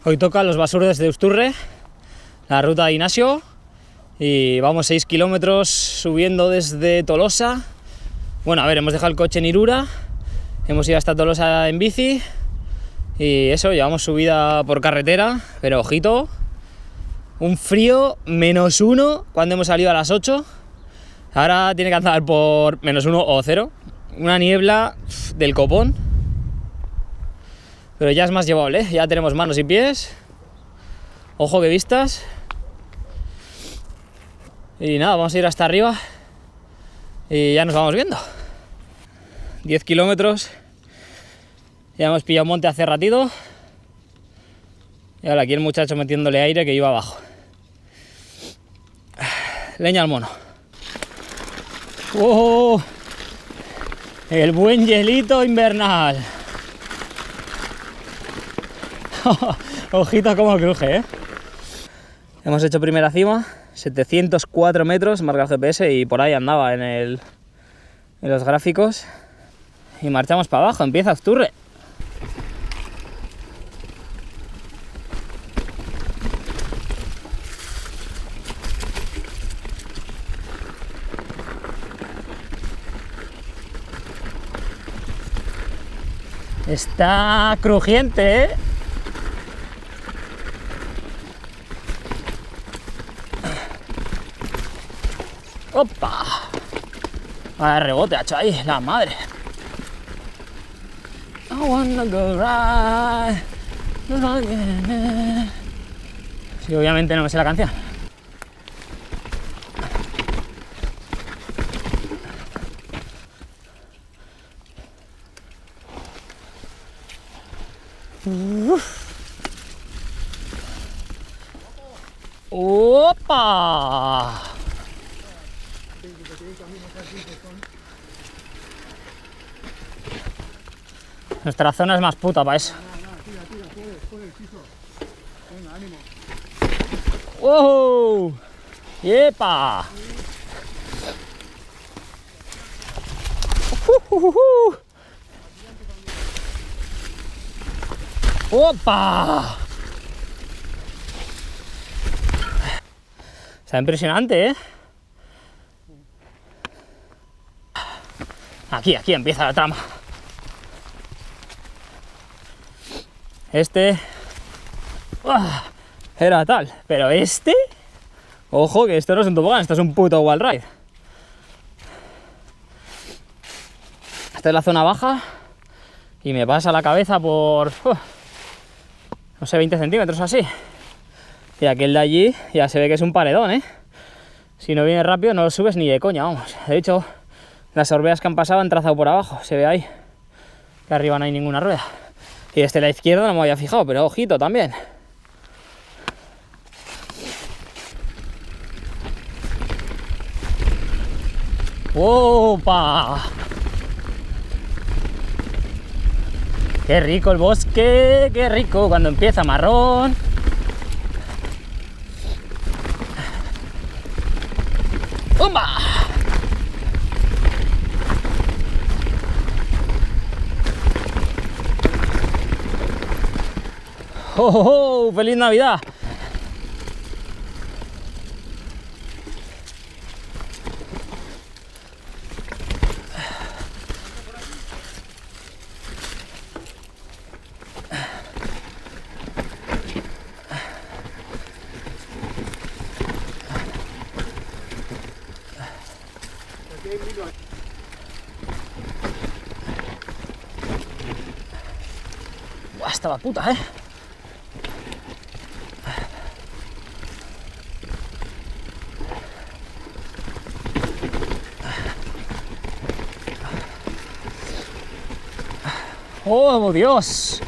Hoy toca los Basurdes de Usturre, la ruta de Inasio, y vamos 6 kilómetros subiendo desde Tolosa. Bueno, a ver, hemos dejado el coche en Irura, hemos ido hasta Tolosa en bici, y eso, llevamos subida por carretera, pero ojito, un frío -1 cuando hemos salido a las 8, ahora tiene que andar por -1 o 0, una niebla del copón. Pero ya es más llevable, ¿eh? Ya tenemos manos y pies. Ojo que vistas. Y nada, vamos a ir hasta arriba y ya nos vamos viendo. 10 kilómetros. Ya hemos pillado monte hace ratito. Y ahora aquí el muchacho metiéndole aire que iba abajo. Leña al mono. ¡Oh! El buen hielito invernal. Ojito como cruje, ¿eh? Hemos hecho primera cima, 704 metros, marca el GPS, y por ahí andaba en los gráficos. Y marchamos para abajo, empieza Usturre. Está crujiente, ¿eh? ¡Opa! Vaya rebote ha hecho ahí, la madre. I wanna go right. Sí, obviamente no me sé la canción. ¡Opa! Nuestra zona es más puta para eso. ¡Wow! ¡Yepa! ¡Opa! Está impresionante, ¿eh? Aquí empieza la trama. Este era tal, pero este, ojo que esto no es un tobogán, esto es un puto wall ride. Esta es la zona baja y me pasa la cabeza por, no sé, 20 centímetros así. Y aquel de allí ya se ve que es un paredón, ¿eh? Si no viene rápido no lo subes ni de coña, vamos. De hecho, las orbeas que han pasado han trazado por abajo, se ve ahí, que arriba no hay ninguna rueda. Y este de la izquierda no me había fijado, pero ojito también. ¡Opa! ¡Qué rico el bosque! ¡Qué rico cuando empieza marrón! ¡Umba! ¡Oh, oh, oh! ¡Feliz Navidad! Buah, estaba puta, ¿eh? ¡Oh, Dios!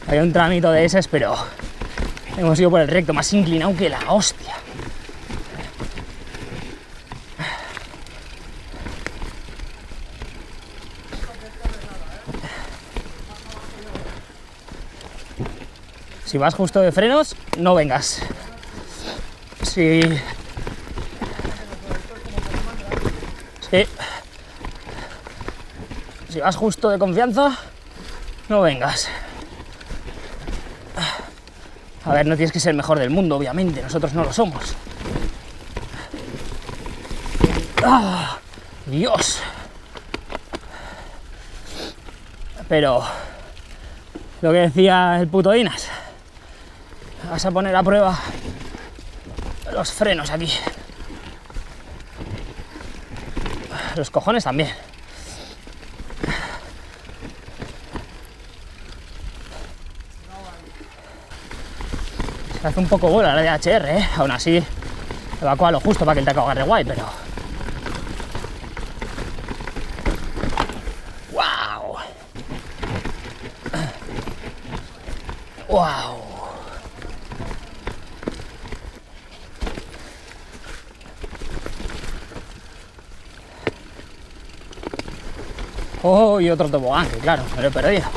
Hay un tramito de ese, pero hemos ido por el recto más inclinado que la hostia. Si vas justo de frenos, no vengas. Sí. Sí. Si vas justo de confianza, no vengas. A ver, no tienes que ser el mejor del mundo, obviamente, nosotros no lo somos. ¡Ah! ¡Dios! Pero lo que decía el puto Inas, vas a poner a prueba los frenos aquí. Los cojones también. Se hace un poco bola la DHR, ¿eh? Aún así, evacúa lo justo para que el taco agarre guay, pero... ¡Wow! ¡Wow! Oh, y otro tobogán, que claro, me lo he perdido.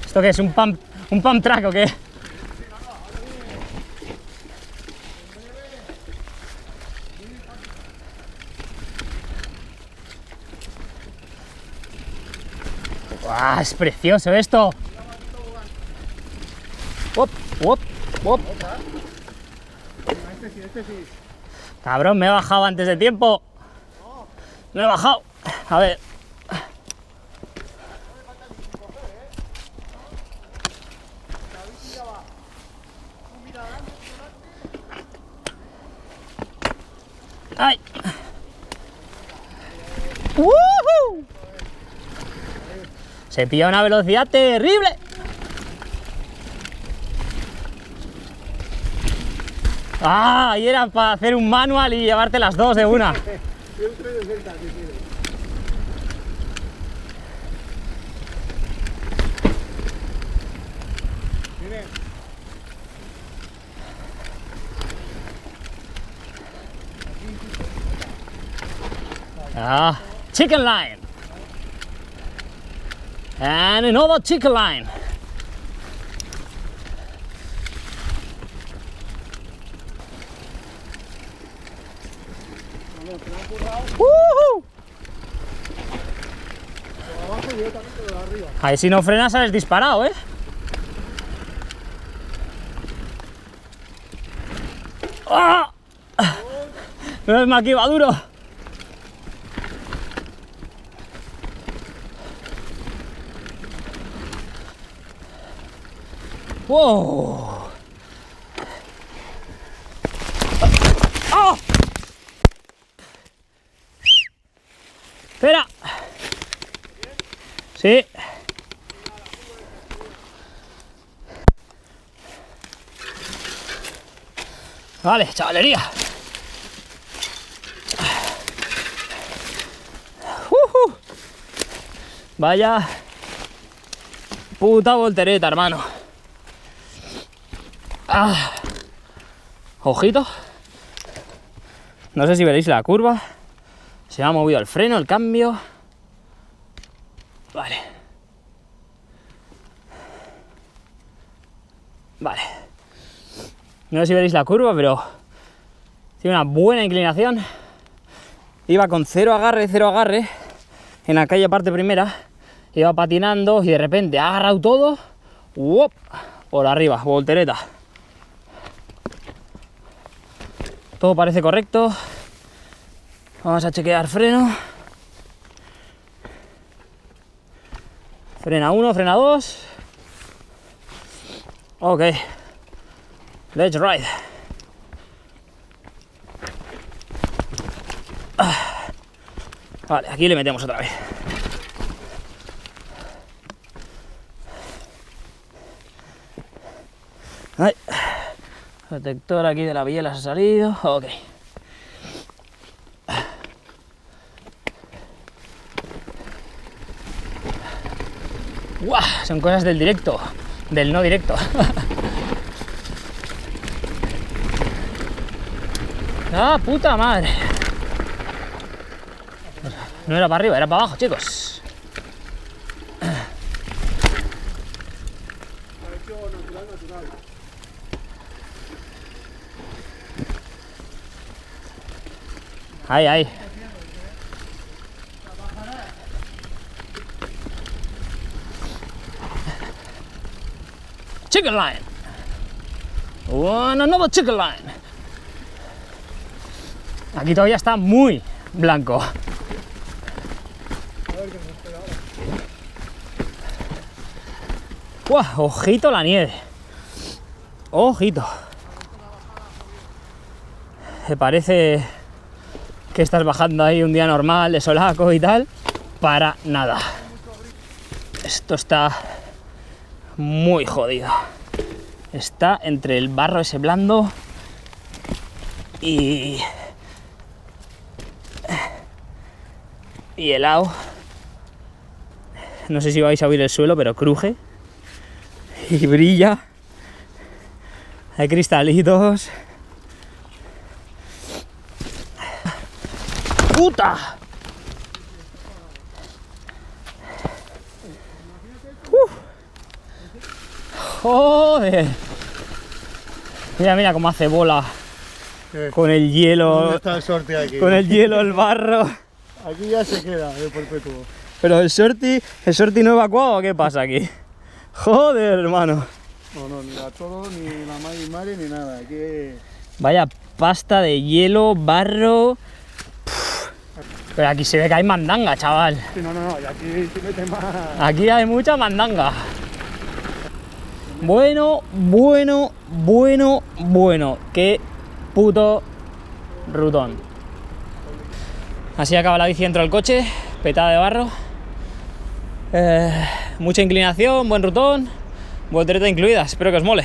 ¿Esto qué es? ¿Un pump track o qué? ¡Guau! Es precioso esto. ¡Wop! ¡Wop! ¡Wop! Cabrón, me he bajado antes de tiempo. Me he bajado. A ver. ¡Ay! ¡Woohoo! Se pilla una velocidad terrible. ¡Ah! Y era para hacer un manual y llevarte las dos de una. Ah, chicken line. And another chicken line. ¡Woohoo! Ahí si no frenas sales disparado, ¿eh? ¡Ah! No es más que iba duro. ¡Wow! ¡Oh! ¡Espera! Sí. Vale, chavalería. Vaya puta voltereta, hermano. Ah. Ojito. No sé si veréis la curva. Se me ha movido el freno, el cambio. Vale. Vale. No sé si veréis la curva, pero tiene una buena inclinación. Iba con cero agarre en la calle parte primera. Iba patinando y de repente ha agarrado todo. ¡Wop! Por arriba, voltereta. Todo parece correcto. Vamos a chequear freno. Frena 1, frena 2. Ok. Let's ride. Vale, aquí le metemos otra vez. Ay. Protector aquí de la biela se ha salido. Ok. ¡Guau! Son cosas del directo, del no directo. ¡Ah, puta madre! No era para arriba, era para abajo, chicos. Ahí, ahí. Chicken line. Another chicken line. Aquí todavía está muy blanco. ¡Guau! Ojito la nieve. Ojito. Me parece que estás bajando ahí un día normal de solaco y tal. Para nada. Esto está muy jodido. Está entre el barro ese blando y helado. No sé si vais a oír el suelo, pero cruje y brilla. Hay cristalitos. ¡Puta! ¡Joder! Mira, mira cómo hace bola con el hielo. ¿Dónde está el sorti aquí? Con el hielo, el barro. Aquí ya se queda de perpetuo. Pero el sorti no evacuado, ¿qué pasa aquí? Joder, hermano. No, ni la todo, ni la mari, ni nada. Aquí... Vaya pasta de hielo, barro. Pero aquí se ve que hay mandanga, chaval. Sí, no, y aquí se mete más. Aquí hay mucha mandanga. Bueno. Qué puto rutón. Así acaba la bici dentro del coche, petada de barro. Mucha inclinación, buen rutón, voltereta incluida. Espero que os mole.